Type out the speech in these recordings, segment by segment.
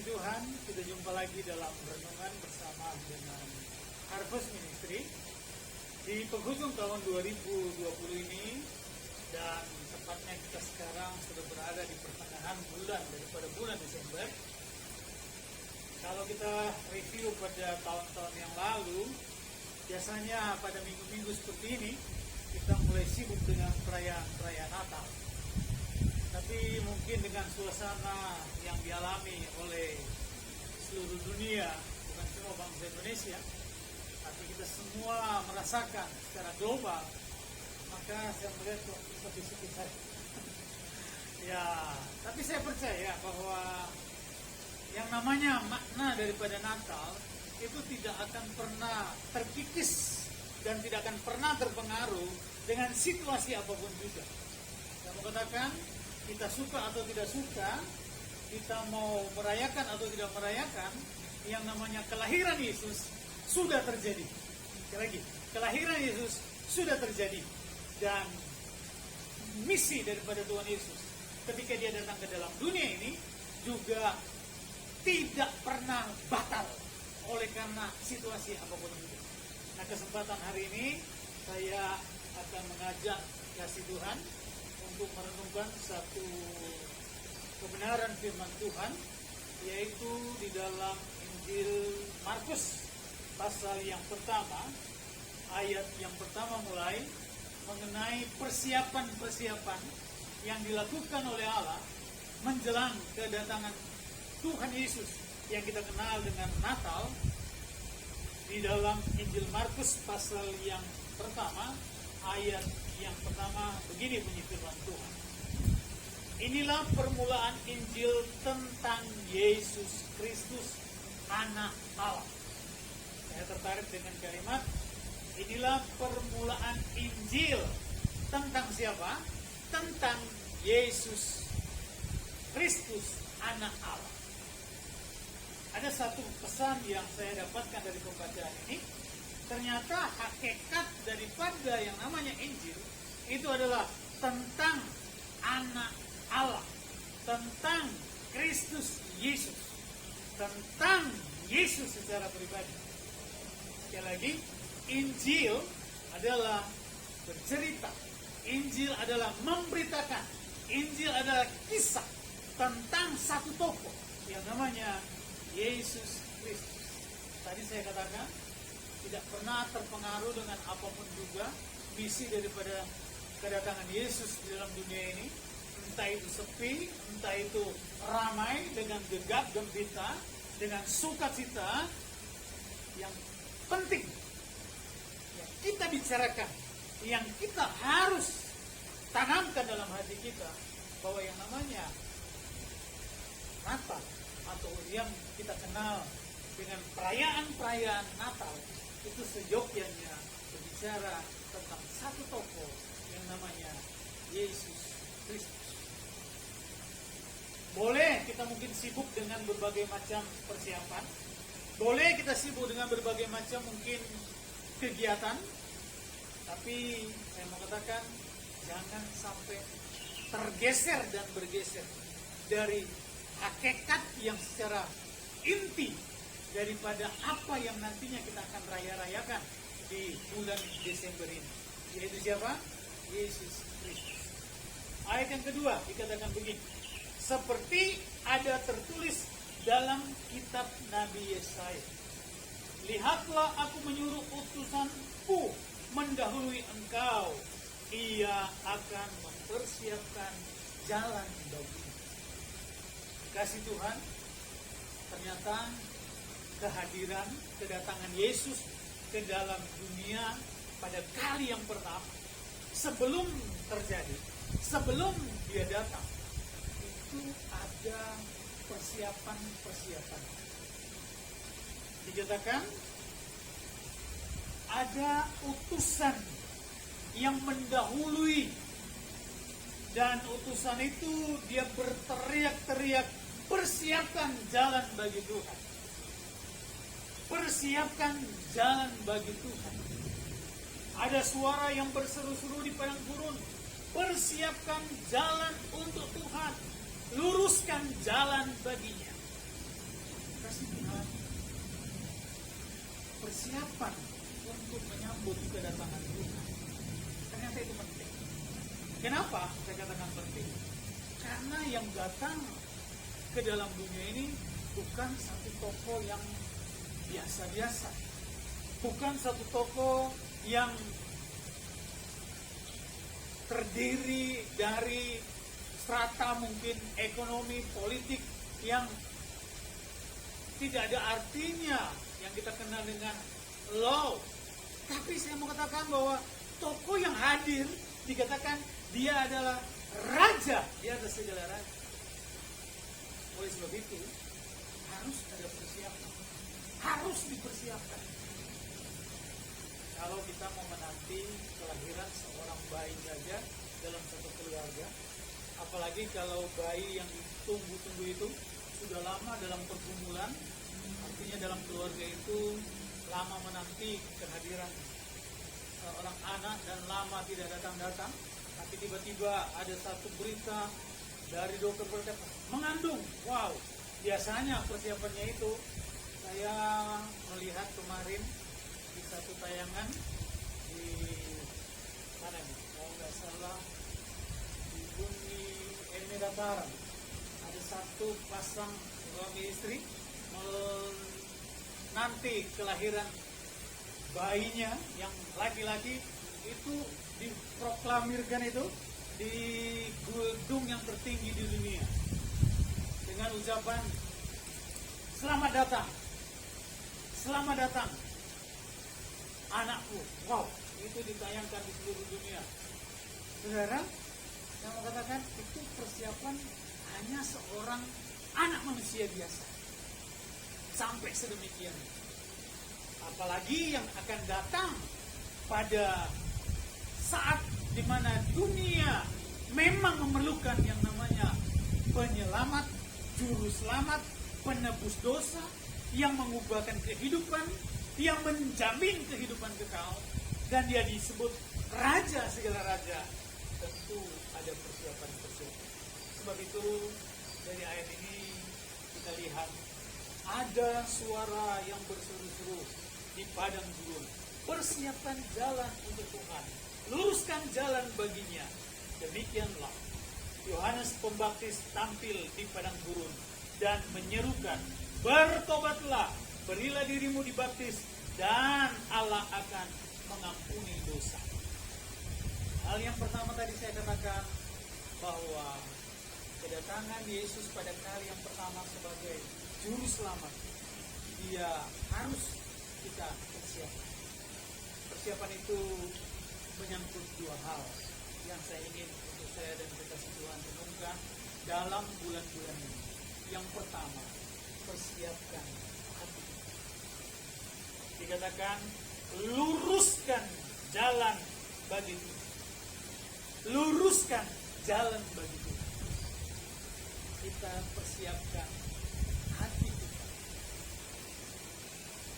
Tuhan, kita jumpa lagi dalam renungan bersama dengan Harvest Ministry di penghujung tahun 2020 ini, dan tepatnya kita sekarang sudah berada di pertengahan bulan daripada bulan Desember. Kalau kita review pada tahun-tahun yang lalu, biasanya pada minggu-minggu seperti ini kita mulai sibuk dengan perayaan Natal. Tapi mungkin dengan suasana yang dialami oleh seluruh dunia, bukan cuma bangsa Indonesia, tapi kita semua merasakan secara global, maka saya melihat kok sepi-sepi saja. Ya, tapi saya percaya bahwa yang namanya makna daripada Natal itu tidak akan pernah terkikis dan tidak akan pernah terpengaruh dengan situasi apapun juga. Saya mau katakan, kita suka atau tidak suka, kita mau merayakan atau tidak merayakan, yang namanya kelahiran Yesus sudah terjadi. Sekali lagi, kelahiran Yesus sudah terjadi. Dan misi daripada Tuhan Yesus ketika dia datang ke dalam dunia ini juga tidak pernah batal oleh karena situasi apapun itu. Nah, kesempatan hari ini saya akan mengajak kasih Tuhan untuk merenungkan satu kebenaran firman Tuhan, yaitu di dalam Injil Markus pasal yang pertama, ayat yang pertama mulai, mengenai persiapan-persiapan yang dilakukan oleh Allah menjelang kedatangan Tuhan Yesus yang kita kenal dengan Natal. Di dalam Injil Markus pasal yang pertama, ayat yang pertama, begini bunyi firman Tuhan. Inilah permulaan Injil tentang Yesus Kristus, Anak Allah. Saya tertarik dengan kalimat, inilah permulaan Injil tentang siapa? Tentang Yesus Kristus, Anak Allah. Ada satu pesan yang saya dapatkan dari pembacaan ini. Ternyata hakikat daripada yang namanya Injil itu adalah tentang Anak Allah, tentang Kristus Yesus, tentang Yesus secara pribadi. Sekali lagi, Injil adalah bercerita, Injil adalah memberitakan, Injil adalah kisah tentang satu tokoh yang namanya Yesus Kristus. Tadi saya katakan, tidak pernah terpengaruh dengan apapun juga misi daripada kedatangan Yesus di dalam dunia ini. Entah itu sepi, entah itu ramai dengan gegap gempita, dengan sukacita. Yang penting yang kita bicarakan, yang kita harus tanamkan dalam hati kita, bahwa yang namanya Natal atau yang kita kenal dengan perayaan-perayaan Natal itu seyogyanya berbicara tentang satu tokoh yang namanya Yesus Kristus. Boleh kita mungkin sibuk dengan berbagai macam persiapan, boleh kita sibuk dengan berbagai macam mungkin kegiatan, tapi saya mau katakan jangan sampai tergeser dan bergeser dari hakikat yang secara inti daripada apa yang nantinya kita akan raya-rayakan di bulan Desember ini. Yaitu siapa? Yesus Kristus. Ayat yang kedua dikatakan begini. Seperti ada tertulis dalam kitab Nabi Yesaya. Lihatlah, aku menyuruh utusanku mendahului engkau. Ia akan mempersiapkan jalan bagimu. Kasih Tuhan, ternyata kehadiran, kedatangan Yesus ke dalam dunia pada kali yang pertama, sebelum terjadi, sebelum dia datang, itu ada persiapan-persiapan. Dikatakan ada utusan yang mendahului, dan utusan itu dia berteriak-teriak, persiapkan jalan bagi Tuhan. Persiapkan jalan bagi Tuhan. Ada suara yang berseru-seru di padang gurun, persiapkan jalan untuk Tuhan, luruskan jalan baginya. kasih Tuhan, persiapan untuk menyambut kedatangan Tuhan. Ternyata itu penting. Kenapa saya katakan penting? Karena yang datang ke dalam dunia ini bukan satu tokoh yang biasa-biasa. Bukan satu tokoh yang terdiri dari strata mungkin ekonomi, politik yang tidak ada artinya yang kita kenal dengan law. Tapi saya mau katakan bahwa tokoh yang hadir dikatakan dia adalah raja di atas segala raja. Oleh sebab itu harus ada persiapan, harus dipersiapkan. Kalau kita mau menanti kelahiran seorang bayi saja dalam satu keluarga, apalagi kalau bayi yang ditunggu-tunggu itu sudah lama dalam pergumulan, artinya dalam keluarga itu lama menanti kehadiran seorang anak dan lama tidak datang-datang, tapi tiba-tiba ada satu berita dari dokter berkata mengandung. Wow, biasanya persiapannya itu saya melihat kemarin di satu tayangan di mana nih, kalau nggak salah di Bumi Emirat Arab, ada satu pasang suami istri nanti kelahiran bayinya yang laki-laki itu diproklamirkan itu di gedung yang tertinggi di dunia dengan ucapan selamat datang anakku. Wow, itu ditayangkan di seluruh dunia. Saudara, saya mau katakan itu persiapan hanya seorang anak manusia biasa. Sampai sedemikian. Apalagi yang akan datang pada saat di mana dunia memang memerlukan yang namanya penyelamat, juru selamat, penebus dosa, yang mengubahkan kehidupan, yang menjamin kehidupan kekal, dan dia disebut raja segala raja. Tentu ada persiapan-persiapan. Sebab itu dari ayat ini kita lihat ada suara yang berseru-seru di padang gurun, persiapkan jalan untuk Tuhan, luruskan jalan baginya. Demikianlah Yohanes Pembaptis tampil di padang gurun dan menyerukan, bertobatlah, berilah dirimu dibaptis, dan Allah akan mengampuni dosa. Hal yang pertama tadi saya katakan bahwa kedatangan Yesus pada kali yang pertama sebagai juru selamat, dia harus kita persiapkan. Persiapan itu menyangkut dua hal yang saya ingin untuk saya dan kekasih Tuhan renungkan dalam bulan-bulan ini. Yang pertama, persiapkan hati. Dikatakan luruskan jalan bagi Tuhan. Luruskan jalan bagi Tuhan. Kita persiapkan hati kita.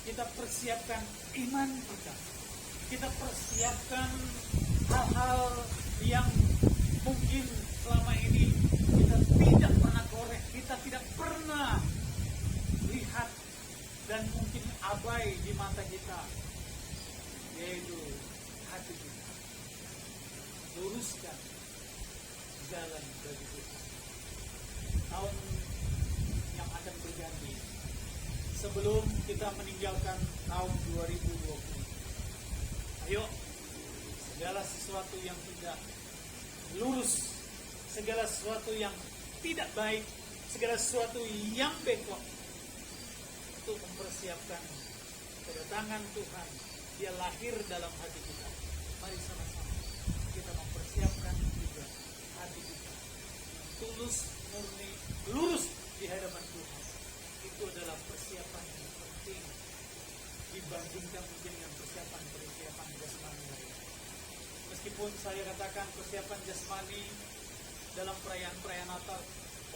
Kita persiapkan iman kita. Kita persiapkan hal-hal yang mungkin selama ini kita tidak pernah korek, kita tidak pernah lihat dan mungkin abai di mata kita, yaitu hati kita. Luruskan jalan bagi Tuhan. Tahun yang akan berganti sebelum kita meninggalkan tahun 2020. Ayo, segala sesuatu yang tidak lurus, segala sesuatu yang tidak baik, segala sesuatu yang bengkok, untuk mempersiapkan kedatangan Tuhan. Dia lahir dalam hati kita. Mari sama-sama kita mempersiapkan juga hati kita yang tulus, murni, lurus di hadapan Tuhan. Itu adalah persiapan yang penting dibandingkan mungkin dengan persiapan jasmani lain. Meskipun saya katakan persiapan jasmani dalam perayaan Natal,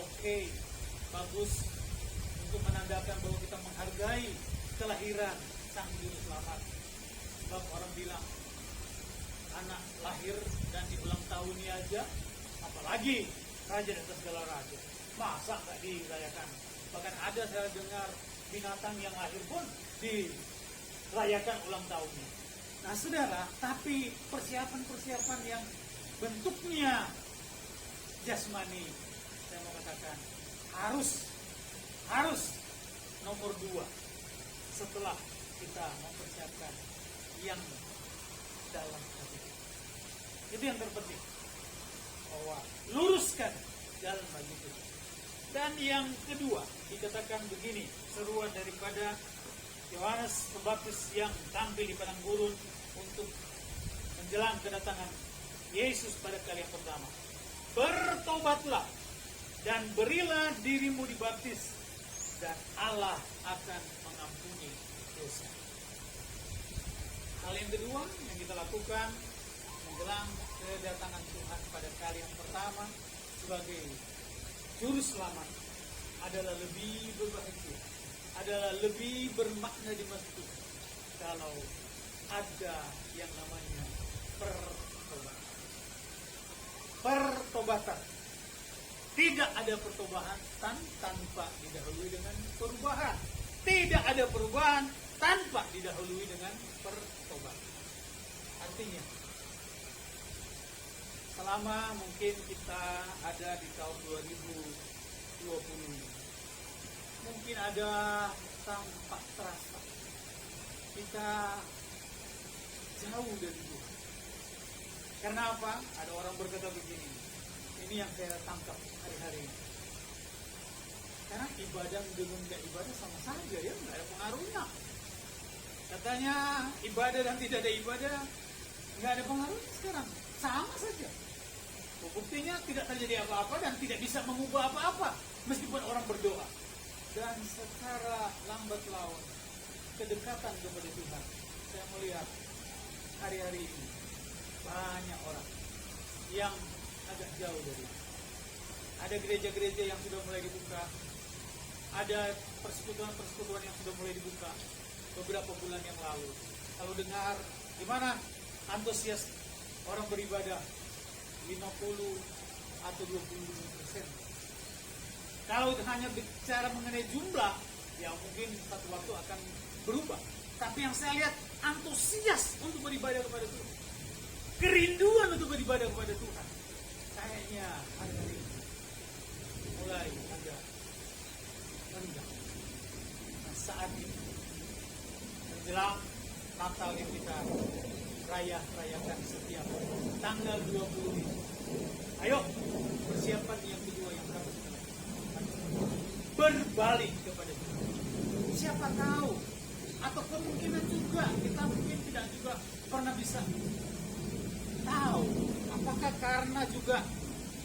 oke, bagus untuk menandakan bahwa kita menghargai kelahiran Sang Juru Selamat. Sebab orang bilang anak lahir dan di ulang tahunnya aja, apalagi raja dan segala raja, masa nggak dirayakan? Bahkan ada saya dengar binatang yang lahir pun dirayakan ulang tahunnya. Nah saudara, tapi persiapan-persiapan yang bentuknya jasmani, saya mau katakan harus nomor 2 setelah kita mempersiapkan yang dalam hati. Itu yang terpenting, bahwa luruskan jalan bagi Tuhan. Dan yang kedua dikatakan begini, seruan daripada Yohanes Pembaptis yang tampil di padang gurun untuk menjelang kedatangan Yesus pada kali yang pertama. Bertobatlah dan berilah dirimu dibaptis, dan Allah akan mengampuni dosa. Hal yang kedua yang kita lakukan menjelang kedatangan Tuhan pada kali yang pertama sebagai juru selamat adalah lebih berbahagia, adalah lebih bermakna di masa Tuhan kalau ada yang namanya pertobatan. Pertobatan. Tidak ada pertobatan tanpa didahului dengan perubahan. Tidak ada perubahan tanpa didahului dengan pertobatan. Artinya, selama mungkin kita ada di tahun 2020, mungkin ada tanpa terasa kita jauh dari Tuhan. Karena apa? Ada orang berkata begini, ini yang saya tangkap hari-hari ini. Karena ibadah dengan tidak ibadah sama saja ya, nggak ada pengaruhnya. Katanya ibadah dan tidak ada ibadah nggak ada pengaruhnya sekarang, sama saja. Buktinya tidak terjadi apa-apa dan tidak bisa mengubah apa-apa meskipun orang berdoa. Dan secara lambat laun kedekatan kepada Tuhan, saya melihat hari-hari ini banyak orang yang agak jauh dari itu. Ada gereja-gereja yang sudah mulai dibuka, ada persekutuan-persekutuan yang sudah mulai dibuka beberapa bulan yang lalu. Kalau dengar gimana antusias orang beribadah, 50 atau 20%. Kalau hanya bicara mengenai jumlah, ya mungkin satu waktu akan berubah. Tapi yang saya lihat antusias untuk beribadah kepada Tuhan, kerinduan untuk beribadah kepada Tuhan, kayaknya hari-hari ini mulai agak rendah. Nah, saat ini menjelang Natal yang kita rayakan setiap tanggal 20 ini, ayo persiapan yang kedua yang harus kita lakukan, berbalik kepada Tuhan. Siapa tahu, atau kemungkinan juga kita mungkin tidak juga pernah bisa tahu apakah karena juga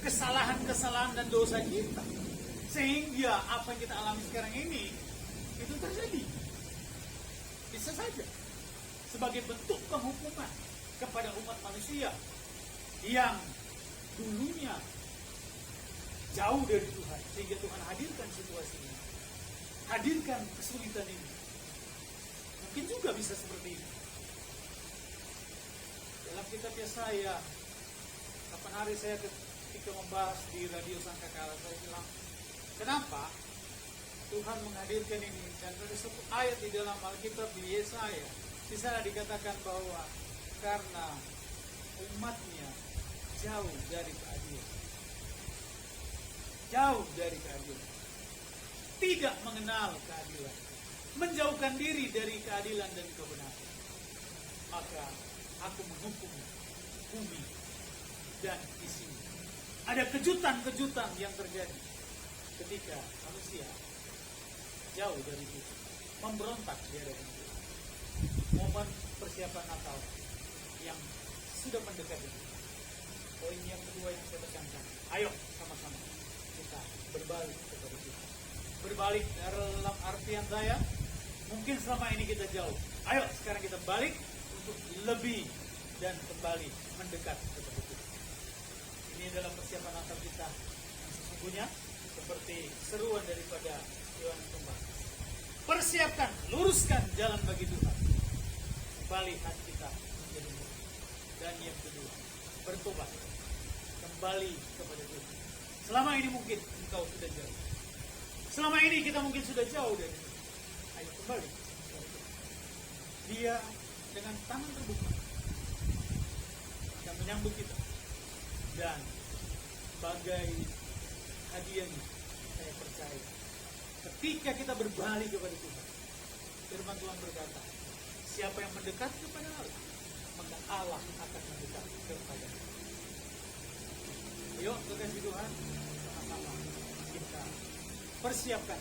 kesalahan-kesalahan dan dosa kita sehingga apa yang kita alami sekarang ini itu terjadi. Bisa saja sebagai bentuk penghukuman kepada umat manusia yang dulunya jauh dari Tuhan, sehingga Tuhan hadirkan situasi ini, hadirkan kesulitan ini. Mungkin juga bisa seperti ini. Dalam kitab Yesaya, kapan hari saya ketika membahas di Radio Sangkakala, saya bilang, kenapa Tuhan menghadirkan ini? Dan ada satu ayat di dalam Alkitab di Yesaya, di sana dikatakan bahwa karena umatnya jauh dari keadilan, jauh dari keadilan, tidak mengenal keadilan, menjauhkan diri dari keadilan dan kebenaran, maka aku menghukum bumi dan isinya. Ada kejutan-kejutan yang terjadi ketika manusia jauh dari Tuhan, memberontak di hadapan Tuhan. Momen persiapan Natal yang sudah mendekati. Poin yang kedua yang saya tekankan, ayo sama-sama kita berbalik kepada Tuhan. Berbalik dalam artian saya, mungkin selama ini kita jauh. Ayo sekarang kita balik untuk lebih dan kembali mendekat kepada Tuhan. Ini adalah persiapan Natal kita yang sesungguhnya seperti seruan daripada Yohanes Pembaptis. Persiapkan, luruskan jalan bagi Tuhan. Kembali hati kita menjadi murni. Dan yang kedua, bertobat, kembali kepada Tuhan. Selama ini mungkin engkau sudah jauh. Selama ini kita mungkin sudah jauh dari Tuhan. Ayo kembali. Dia dengan tangan terbuka akan menyambut kita. Dan sebagai hadiahnya, saya percaya ketika kita berbalik kepada Tuhan, firman Tuhan berkata, siapa yang mendekat kepada Allah, maka Allah akan mendekat kepada kita. Ayo kekasih Tuhan, sama-sama kita persiapkan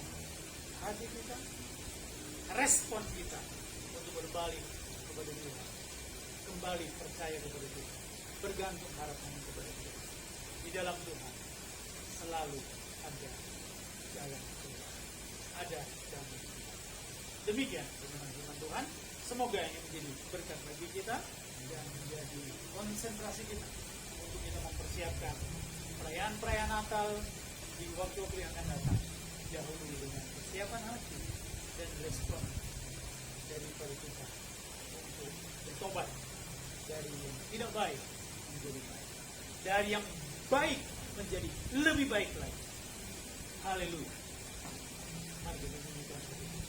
hati kita, respon kita untuk berbalik kepada Tuhan, kembali percaya kepada Tuhan, bergantung harapan kepada Tuhan. Di dalam Tuhan selalu ada jalan keluar, ada damai. Demikian firman Tuhan. Semoga ini menjadi berkat bagi kita dan menjadi konsentrasi kita untuk kita mempersiapkan perayaan Natal di waktu-waktu yang akan datang. Dahulu dengan persiapan hati dan respon daripada kita untuk bertobat dari yang tidak baik menjadi baik, dari yang baik menjadi lebih baik lagi. Haleluya. Mari kita nyanyikan sedikit.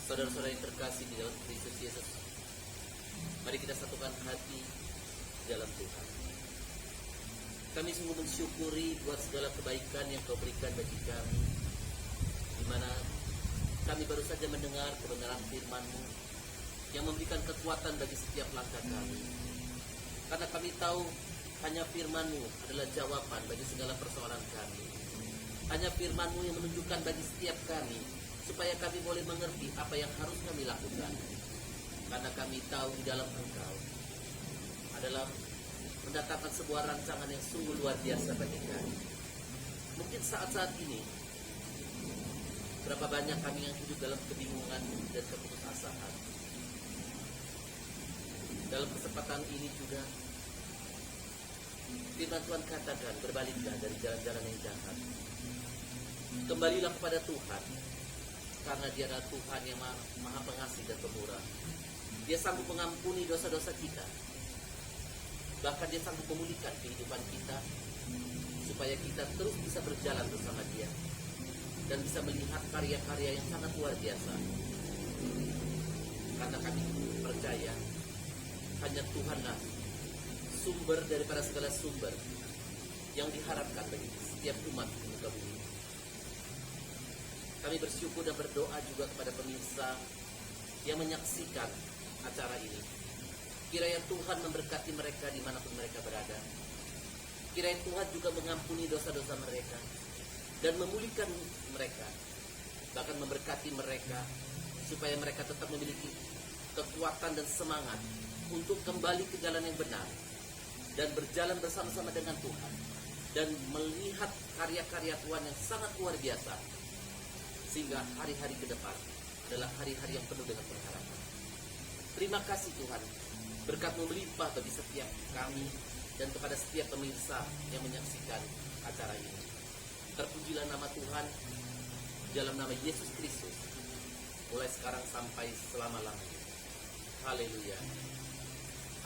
Saudara-saudara yang terkasih di dalam Kristus Yesus, mari kita satukan hati dalam Tuhan. Kami sungguh mensyukuri buat segala kebaikan yang Kau berikan bagi kami, di mana kami baru saja mendengar kebenaran firman-Mu yang memberikan kekuatan bagi setiap langkah kami. Karena kami tahu hanya firman-Mu adalah jawaban bagi segala persoalan kami. Hanya firman-Mu yang menunjukkan bagi setiap kami supaya kami boleh mengerti apa yang harus kami lakukan. Karena kami tahu di dalam Engkau adalah mendatangkan sebuah rancangan yang sungguh luar biasa bagi kami. Mungkin saat-saat ini berapa banyak kami yang hidup dalam kebingungan dan keputusasaan. Dalam kesempatan ini juga firman Tuhan katakan, berbaliklah dari jalan-jalan yang jahat, kembalilah kepada Tuhan, karena Dia adalah Tuhan yang maha pengasih dan pemurah. Dia sanggup mengampuni dosa-dosa kita, bahkan Dia sanggup memulihkan kehidupan kita, supaya kita terus bisa berjalan bersama Dia dan bisa melihat karya-karya yang sangat luar biasa. Karena kami percaya hanya Tuhanlah sumber daripada segala sumber yang diharapkan bagi setiap umat di muka bumi. Kami bersyukur dan berdoa juga kepada pemirsa yang menyaksikan acara ini. Kiranya Tuhan memberkati mereka dimanapun mereka berada. Kiranya Tuhan juga mengampuni dosa-dosa mereka dan memulihkan mereka, bahkan memberkati mereka supaya mereka tetap memiliki kekuatan dan semangat untuk kembali ke jalan yang benar dan berjalan bersama-sama dengan Tuhan dan melihat karya-karya Tuhan yang sangat luar biasa, sehingga hari-hari ke depan adalah hari-hari yang penuh dengan pengharapan. Terima kasih Tuhan, berkat-Mu melimpah bagi setiap kami dan kepada setiap pemirsa yang menyaksikan acara ini. terpujilah nama Tuhan dalam nama Yesus Kristus, mulai sekarang sampai selama-lamanya. Haleluya.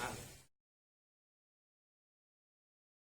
Amin.